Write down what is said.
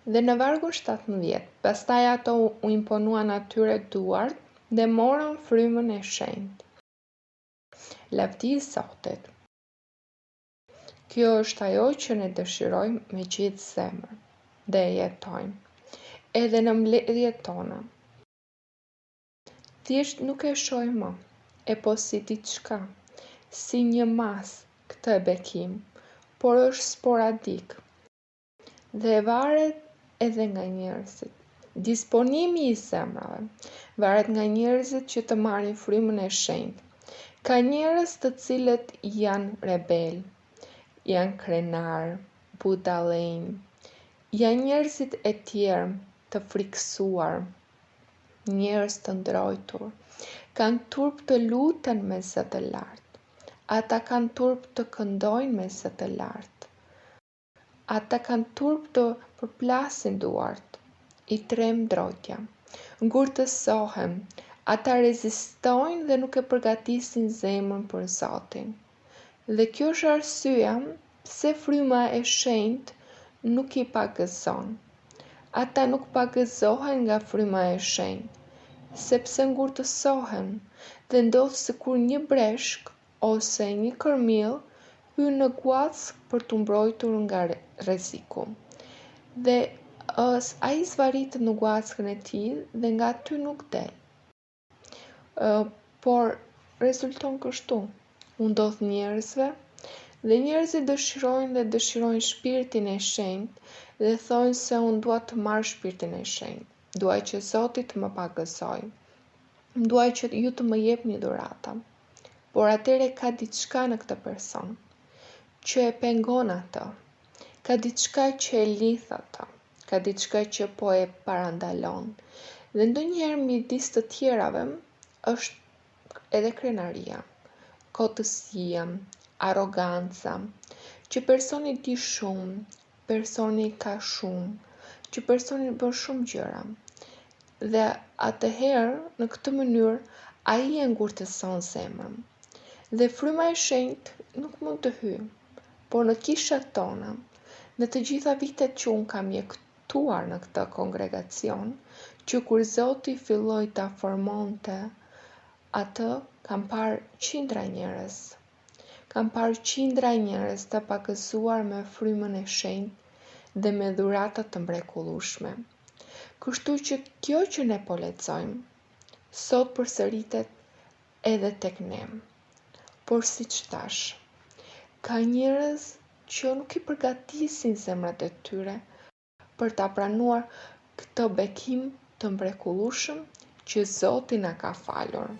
Dhe në vargun 17, pastaj ato u imponuan atyre duart dhe morën frymën e shenjtë. Lavdi i Zotit. Kjo është ajo që ne dëshirojmë me gjithë zemër dhe e jetojmë, edhe në mbledhjet tona. Thjesht nuk e shohim më, e po si diçka, si një masë këtë bekim, por është sporadik dhe varet edhe nga njerëzit. Disponimi i zemrave varet nga njerëzit që të marrin frymën e shenjtë. Ka njerëz të cilët janë rebel, janë krenar, budallënj, janë njerëzit e tjerë të frikësuar, njerëz të ndrojtur, kanë turp të luten me zë të lartë, ata kanë turp të këndojnë me zë të lartë, ata kanë turp të përplasin duart, i trem ndrojtja, ngurtësohen, ata rezistojnë dhe nuk e përgatisin zemrën për Zotin. Dhe kjo është arsyeja pse fryma e shenjtë nuk i pagëzon. Ata nuk pagëzohen nga fryma e shenjtë, sepse ngurtësohen dhe ndodh sikur një breshk ose një kërmill hyn në guack për t'u mbrojtur nga rreziku. Dhe ai zvaritet në guackën e tij dhe nga aty nuk del. Por rezulton kështu. U ndodh njerëzve dhe njerëzit dëshirojnë shpirtin e shenjtë dhe thonë se unë dua të marr shpirtin e shenjtë. Dua që Zoti të më pagëzojë. Dua që ju të më jepni dhurata. Por atëre ka diçka në këtë person që e pengon atë. Ka diçka që e lidh atë. Ka diçka që po e parandalon. Dhe ndonjëherë midis të tjerave është edhe krenaria, kotësia, arroganca, që personi di shumë, personi ka shumë, që personi bën shumë gjëra. Dhe atëherë, në këtë mënyrë, ai e ngurtëson zemrën. Dhe fryma e shenjtë nuk mund të hyjë, por në kishat tona, në të gjitha vitet që unë kam mjektuar në këtë kongregacion, që kur Zoti filloi ta formonte atë, kam parë qindra njerëz. Kam parë qindra njerëz të pagëzuar me frymën e shenjtë dhe me dhurata të mrekullueshme. Kështu që kjo që ne po lexojmë, sot përsëritet edhe tek ne. Por siç thash, ka njerëz që nuk i përgatisin zemrat e tyre për ta pranuar këtë bekim të mrekullueshëm që Zoti na ka falur.